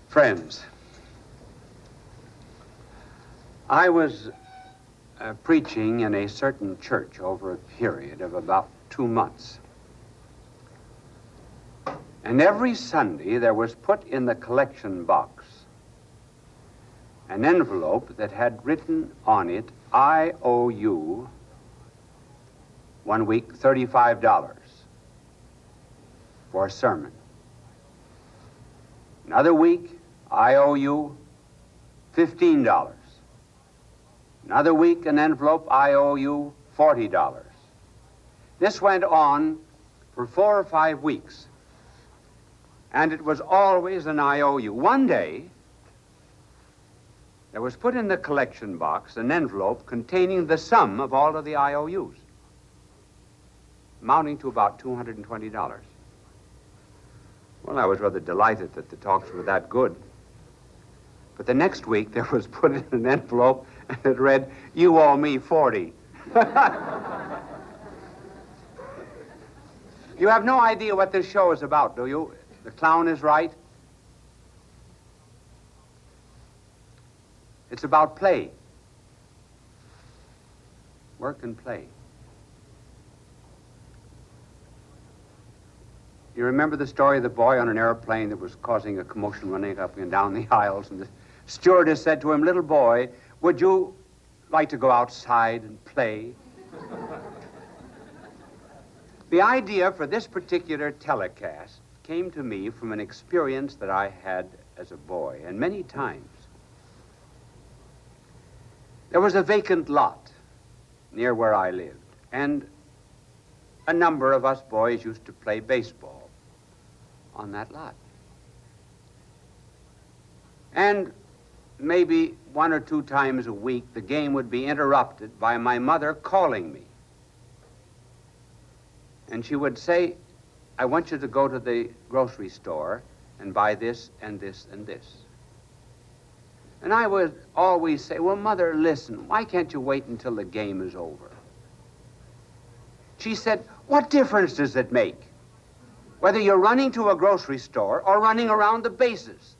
Friends, I was preaching in a certain church over a period of about 2 months. And every Sunday there was put in the collection box an envelope that had written on it, I owe you, 1 week, $35 for a sermon. Another week, I owe you $15. Another week, an envelope, I owe you $40. This went on for 4 or 5 weeks. And it was always an IOU. One day, there was put in the collection box an envelope containing the sum of all of the IOUs, amounting to about $220. Well, I was rather delighted that the talks were that good. But the next week, there was put in an envelope, and it read, you owe me 40. You have no idea what this show is about, do you? The clown is right. It's about play. Work and play. You remember the story of the boy on an airplane that was causing a commotion running up and down the aisles, and the stewardess said to him, little boy, would you like to go outside and play? The idea for this particular telecast came to me from an experience that I had as a boy, and many times. There was a vacant lot near where I lived, and a number of us boys used to play baseball on that lot. And maybe 1 or 2 times a week, the game would be interrupted by my mother calling me. And she would say, I want you to go to the grocery store and buy this and this and this. And I would always say, well, Mother, listen, why can't you wait until the game is over? She said, what difference does it make whether you're running to a grocery store or running around the bases?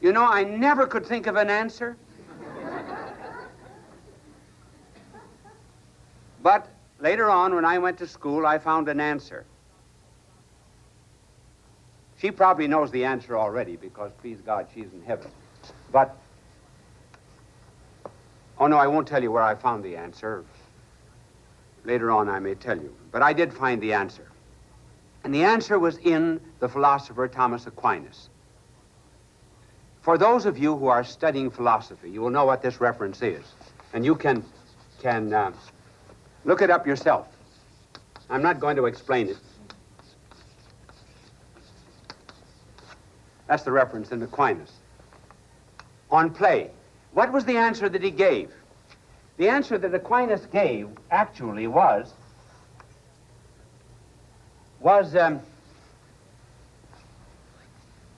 You know, I never could think of an answer. But later on, when I went to school, I found an answer. She probably knows the answer already because, please God, she's in heaven. But, oh no, I won't tell you where I found the answer. Later on, I may tell you. But I did find the answer. And the answer was in the philosopher Thomas Aquinas. For those of you who are studying philosophy, you will know what this reference is. And you can look it up yourself. I'm not going to explain it. That's the reference in Aquinas. On play. What was the answer that he gave? The answer that Aquinas gave actually was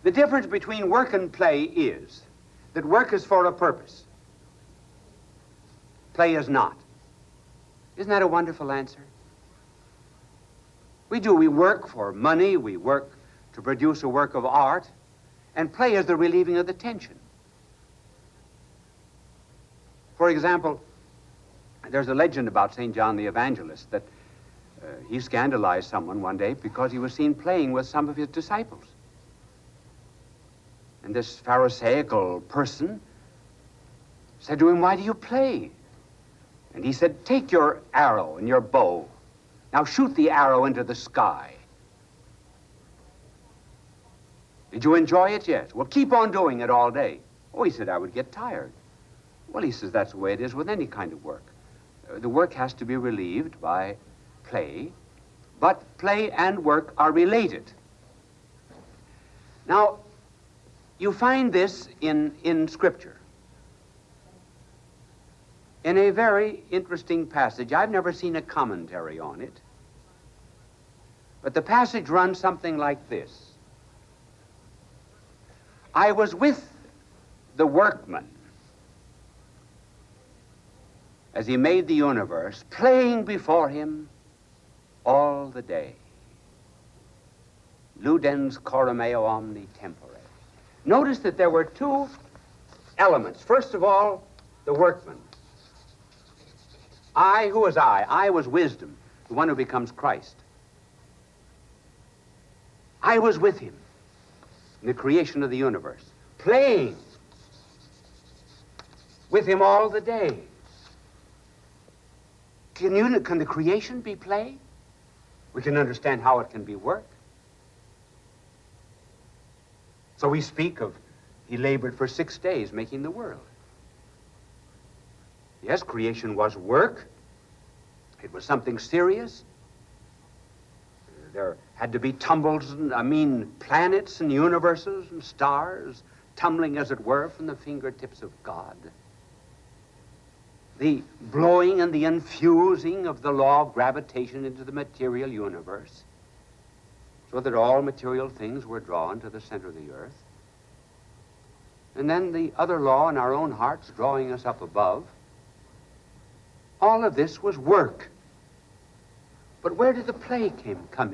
the difference between work and play is that work is for a purpose. Play is not. Isn't that a wonderful answer? We work for money, we work to produce a work of art, and play is the relieving of the tension. For example, there's a legend about St. John the Evangelist that he scandalized someone one day because he was seen playing with some of his disciples. And this Pharisaical person said to him, why do you play? And he said, take your arrow and your bow. Now shoot the arrow into the sky. Did you enjoy it? Yes. Well, keep on doing it all day. Oh, he said, I would get tired. Well, he says, that's the way it is with any kind of work. The work has to be relieved by play, but play and work are related. Now, you find this in Scripture. In a very interesting passage. I've never seen a commentary on it. But the passage runs something like this. I was with the workman as he made the universe, playing before him all the day. ludens coram eo omni tempore. Notice that there were two elements. First of all, the workman. I, who was I? I was wisdom, the one who becomes Christ. I was with him in the creation of the universe, playing with him all the days. Can the creation be play? We can understand how it can be work. So we speak of, he labored for 6 days making the world. Yes, creation was work. It was something serious. There had to be tumbles, planets and universes and stars, tumbling, as it were, from the fingertips of God. The blowing and the infusing of the law of gravitation into the material universe, so that all material things were drawn to the center of the earth. And then the other law in our own hearts drawing us up above. All of this was work. But where did the play come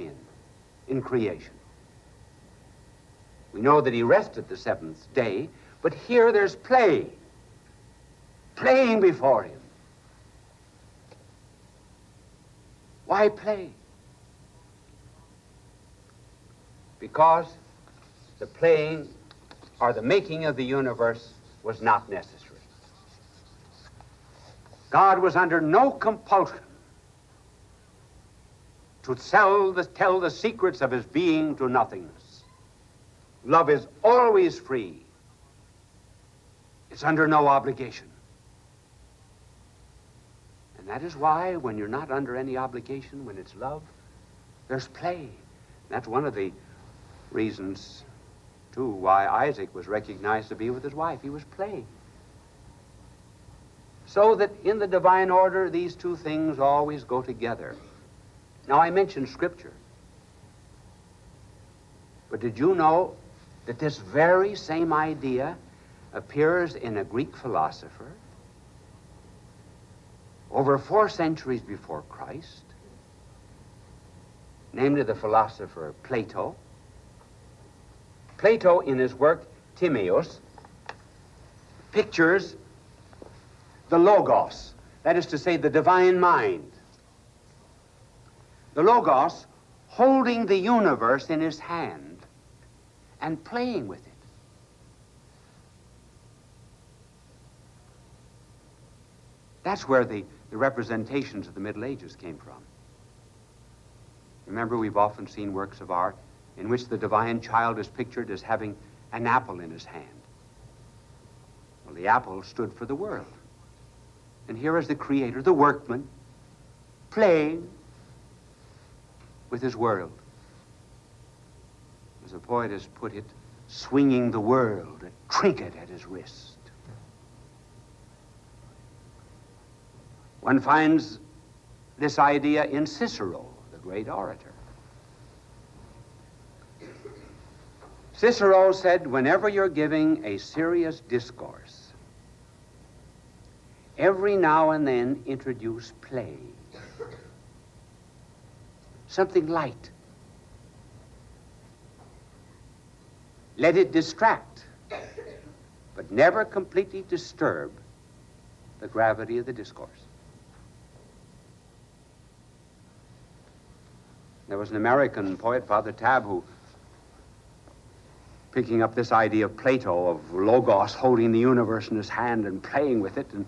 in creation? We know that he rested the seventh day, but here there's play, playing before him. Why play? Because the playing or the making of the universe was not necessary. God was under no compulsion to tell the secrets of his being to nothingness. Love is always free. It's under no obligation. And that is why when you're not under any obligation, when it's love, there's play. That's one of the reasons, too, why Isaac was recognized to be with his wife. He was playing. So that in the divine order, these two things always go together. Now, I mentioned Scripture. But did you know that this very same idea appears in a Greek philosopher over 4 centuries before Christ, namely the philosopher Plato? Plato, in his work Timaeus, pictures the Logos, that is to say, the divine mind. The Logos holding the universe in his hand and playing with it. That's where the representations of the Middle Ages came from. Remember, we've often seen works of art in which the divine child is pictured as having an apple in his hand. Well, the apple stood for the world. And here is the creator, the workman, playing with his world. As a poet has put it, swinging the world, a trinket at his wrist. One finds this idea in Cicero, the great orator. Cicero said, whenever you're giving a serious discourse, every now and then introduce play. Something light. Let it distract, but never completely disturb the gravity of the discourse. There was an American poet, Father Tabb, who, picking up this idea of Plato, of Logos holding the universe in his hand and playing with it, and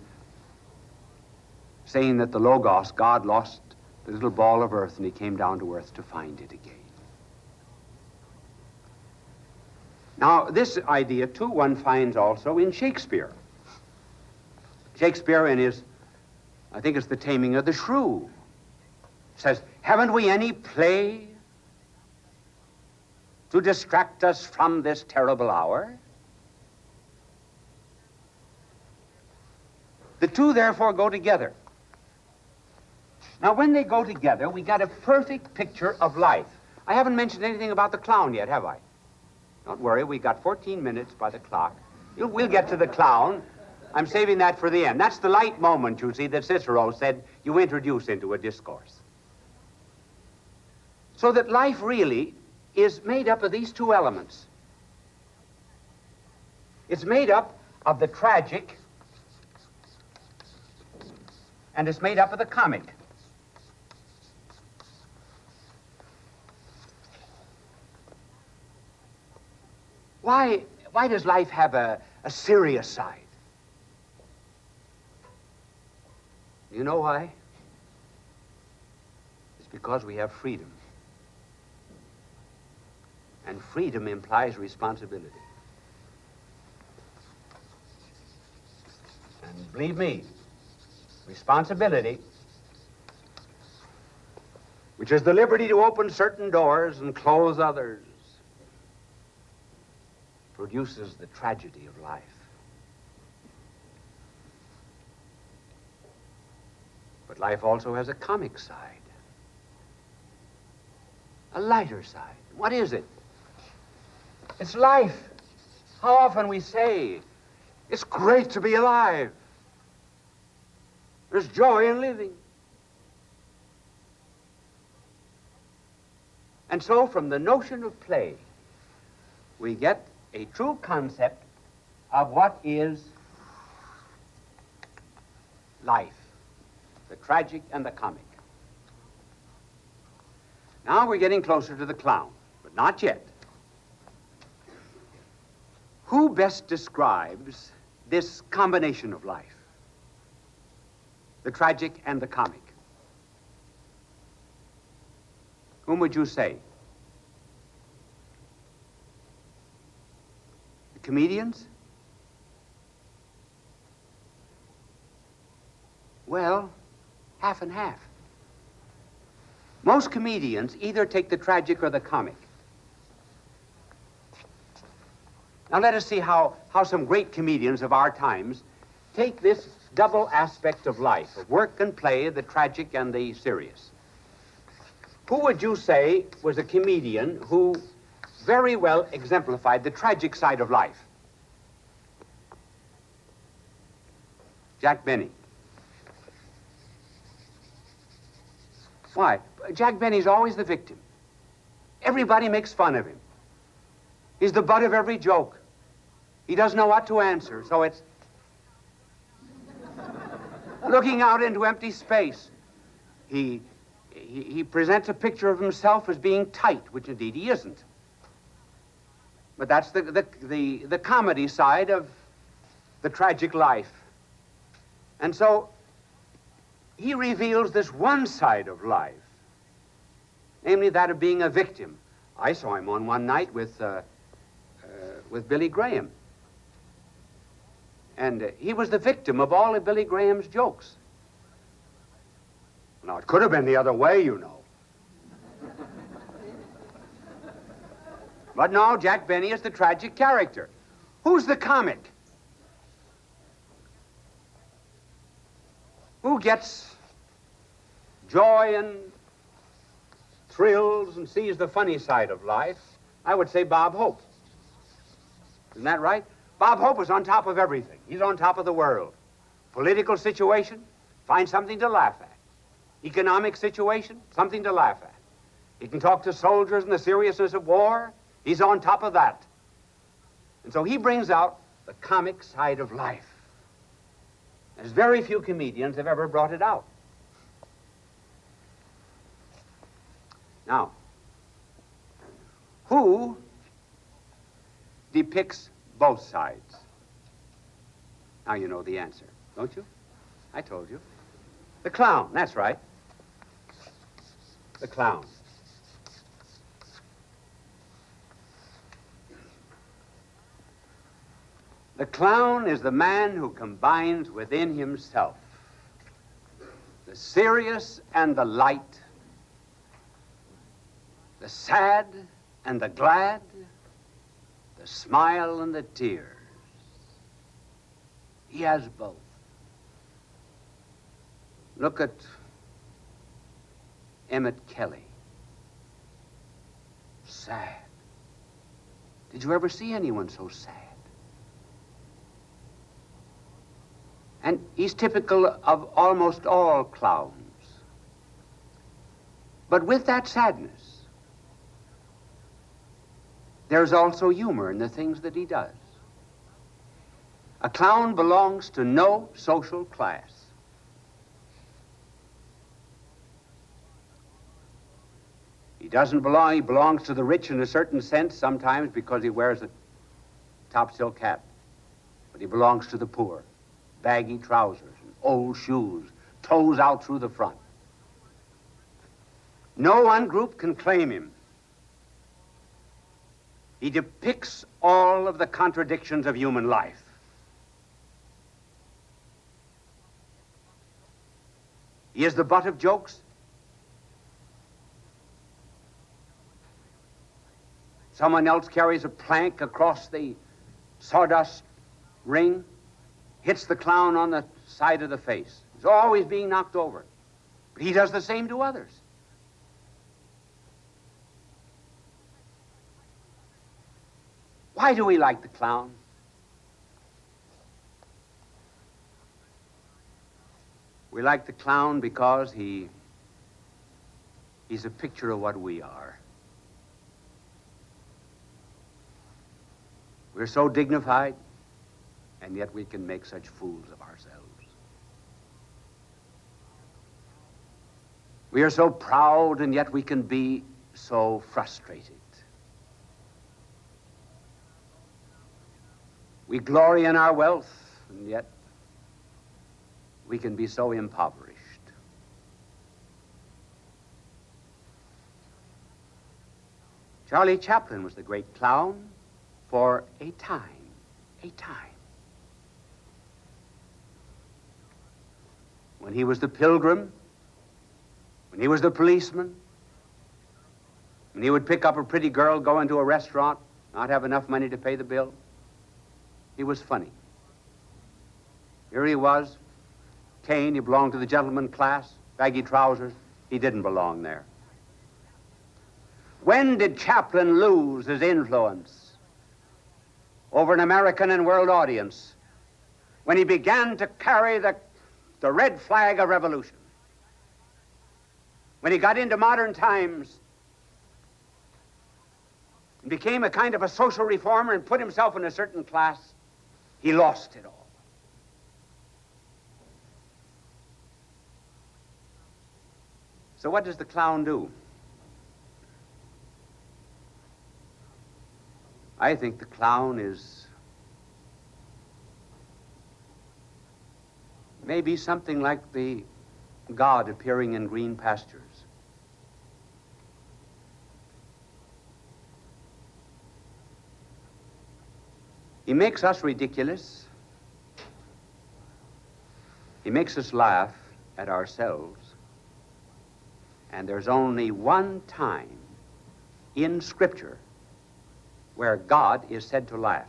saying that the Logos, God lost the little ball of earth and he came down to earth to find it again. Now, this idea, too, one finds also in Shakespeare. Shakespeare, in his, I think it's The Taming of the Shrew, says, haven't we any play to distract us from this terrible hour? The two, therefore, go together. Now, when they go together, we got a perfect picture of life. I haven't mentioned anything about the clown yet, have I? Don't worry, we got 14 minutes by the clock. We'll get to the clown. I'm saving that for the end. That's the light moment, you see, that Cicero said you introduce into a discourse. So that life really is made up of these two elements. It's made up of the tragic, and it's made up of the comic. Why does life have a serious side? You know why? It's because we have freedom. And freedom implies responsibility. And believe me, responsibility, which is the liberty to open certain doors and close others, produces the tragedy of life. But life also has a comic side, a lighter side. What is it? It's life. How often we say, it's great to be alive. There's joy in living. And so from the notion of play, we get a true concept of what is life, the tragic and the comic. Now we're getting closer to the clown, but not yet. Who best describes this combination of life, the tragic and the comic? Whom would you say? The comedians? Well, half and half. Most comedians either take the tragic or the comic. Now let us see how some great comedians of our times take this double aspect of life, of work and play, the tragic and the serious. Who would you say was a comedian who very well exemplified the tragic side of life? Jack Benny. Why? Jack Benny's always the victim. Everybody makes fun of him. He's the butt of every joke. He doesn't know what to answer, so it's looking out into empty space. He presents a picture of himself as being tight, which indeed he isn't. But that's the comedy side of the tragic life. And so he reveals this one side of life, namely that of being a victim. I saw him on one night with Billy Graham. And he was the victim of all of Billy Graham's jokes. Now, it could have been the other way, you know. But no, Jack Benny is the tragic character. Who's the comic? Who gets joy and thrills and sees the funny side of life? I would say Bob Hope. Isn't that right? Bob Hope is on top of everything. He's on top of the world. Political situation, find something to laugh at. Economic situation, something to laugh at. He can talk to soldiers and the seriousness of war. He's on top of that. And so he brings out the comic side of life. There's very few comedians have ever brought it out. Now, who depicts both sides? Now you know the answer, don't you? I told you. The clown, that's right. The clown. The clown is the man who combines within himself the serious and the light, the sad and the glad, the smile and the tears. He has both. Look at Emmett Kelly. Sad. Did you ever see anyone so sad? And he's typical of almost all clowns. But with that sadness, there's also humor in the things that he does. A clown belongs to no social class. He doesn't belong, he belongs to the rich in a certain sense sometimes because he wears a top silk hat. But he belongs to the poor. Baggy trousers and old shoes, toes out through the front. No one group can claim him. He depicts all of the contradictions of human life. He is the butt of jokes. Someone else carries a plank across the sawdust ring, hits the clown on the side of the face. He's always being knocked over. But he does the same to others. Why do we like the clown? We like the clown because he's a picture of what we are. We're so dignified, and yet we can make such fools of ourselves. We are so proud, and yet we can be so frustrated. We glory in our wealth, and yet we can be so impoverished. Charlie Chaplin was the great clown for a time. When he was the pilgrim, when he was the policeman, when he would pick up a pretty girl, go into a restaurant, not have enough money to pay the bill, he was funny. Here he was, cane, he belonged to the gentleman class, baggy trousers, he didn't belong there. When did Chaplin lose his influence over an American and world audience? When he began to carry the red flag of revolution. When he got into modern times and became a kind of a social reformer and put himself in a certain class, he lost it all. So what does the clown do? I think the clown is maybe something like the God appearing in green pastures. He makes us ridiculous. He makes us laugh at ourselves. And there's only one time in Scripture where God is said to laugh.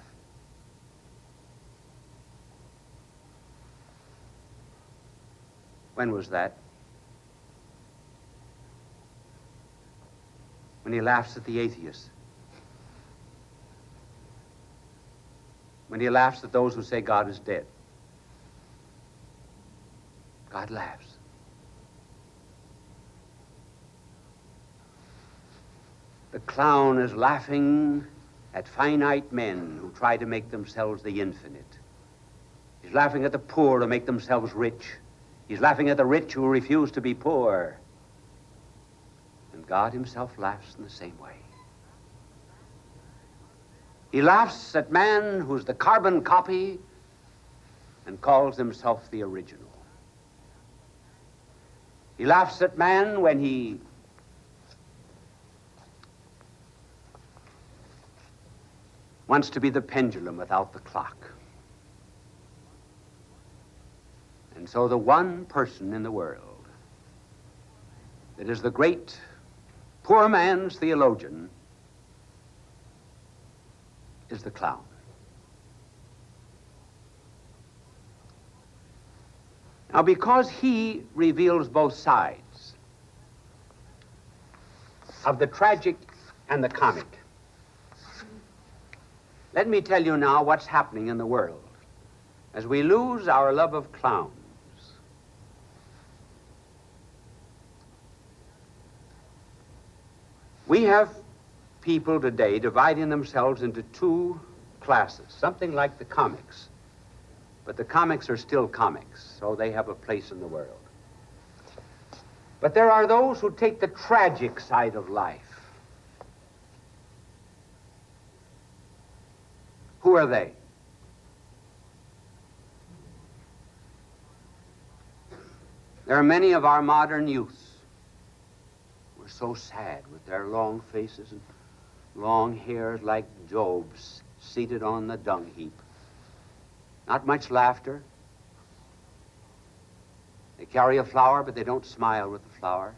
When was that? When he laughs at the atheists. When he laughs at those who say God is dead. God laughs. The clown is laughing at finite men who try to make themselves the infinite. He's laughing at the poor to make themselves rich. He's laughing at the rich who refuse to be poor. And God himself laughs in the same way. He laughs at man who's the carbon copy and calls himself the original. He laughs at man when he wants to be the pendulum without the clock. And so the one person in the world that is the great poor man's theologian is the clown. Now, because he reveals both sides of the tragic and the comic, let me tell you now what's happening in the world as we lose our love of clowns. We have people today dividing themselves into two classes, something like the comics. But the comics are still comics, so they have a place in the world. But there are those who take the tragic side of life. Who are they? There are many of our modern youths who are so sad with their long faces and long hairs like Job's seated on the dung heap. Not much laughter. They carry a flower, but they don't smile with the flower.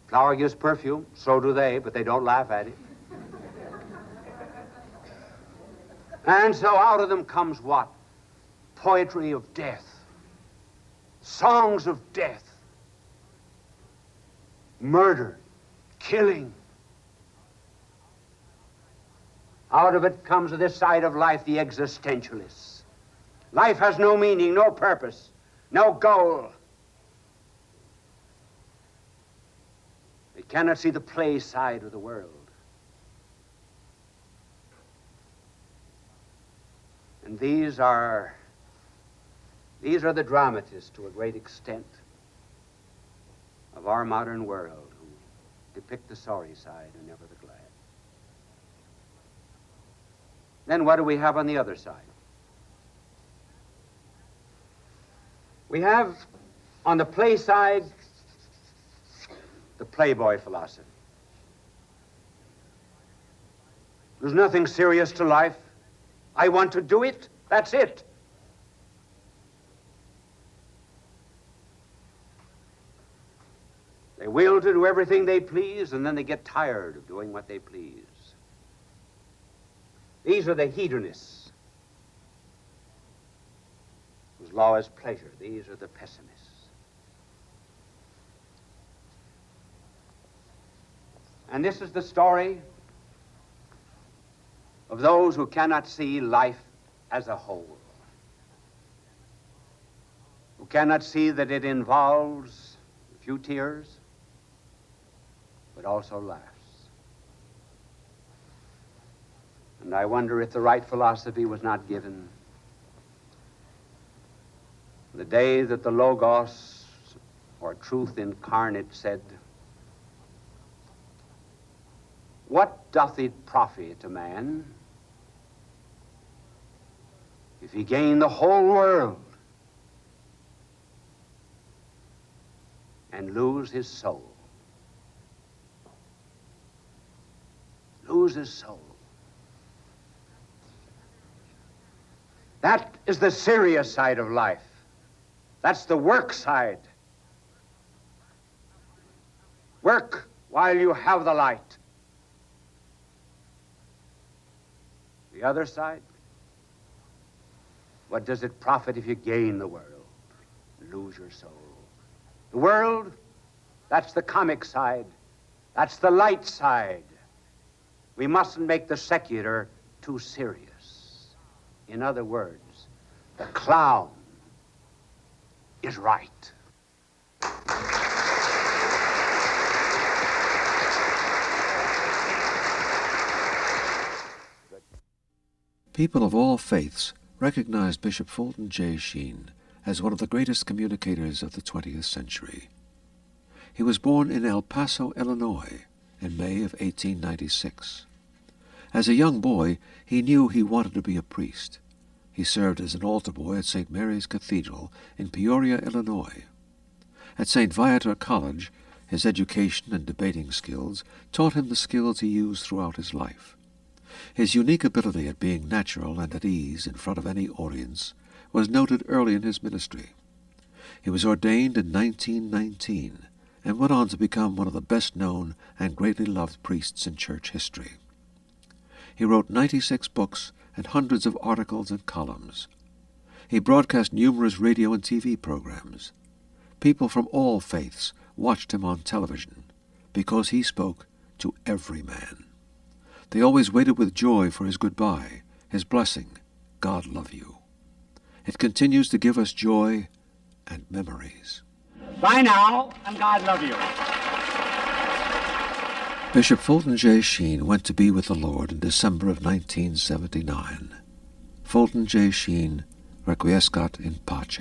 Flower gives perfume, so do they, but they don't laugh at it. And so out of them comes what? Poetry of death. Songs of death. Murder. Killing. Out of it comes this side of life, the existentialists. Life has no meaning, no purpose, no goal. They cannot see the play side of the world. And these are the dramatists, to a great extent, of our modern world, who depict the sorry side and never the glad. Then what do we have on the other side? We have, on the play side, the playboy philosophy. There's nothing serious to life. I want to do it, that's it. They will to do everything they please, and then they get tired of doing what they please. These are the hedonists, whose law is pleasure. These are the pessimists. And this is the story of those who cannot see life as a whole, who cannot see that it involves a few tears, but also laughs. And I wonder if the right philosophy was not given the day that the Logos, or truth incarnate, said, "What doth it profit a man if he gain the whole world and lose his soul?" Lose his soul. That is the serious side of life. That's the work side. Work while you have the light. The other side, what does it profit if you gain the world and lose your soul? The world, that's the comic side. That's the light side. We mustn't make the secular too serious. In other words, the clown is right. People of all faiths recognized Bishop Fulton J. Sheen as one of the greatest communicators of the 20th century. He was born in El Paso, Illinois, in May of 1896. As a young boy, he knew he wanted to be a priest. He served as an altar boy at St. Mary's Cathedral in Peoria, Illinois. At St. Viator College, his education and debating skills taught him the skills he used throughout his life. His unique ability at being natural and at ease in front of any audience was noted early in his ministry. He was ordained in 1919 and went on to become one of the best-known and greatly loved priests in church history. He wrote 96 books and hundreds of articles and columns. He broadcast numerous radio and TV programs. People from all faiths watched him on television because he spoke to every man. They always waited with joy for his goodbye, his blessing, "God love you." It continues to give us joy and memories. Bye now, and God love you. Bishop Fulton J. Sheen went to be with the Lord in December of 1979. Fulton J. Sheen, requiescat in pace.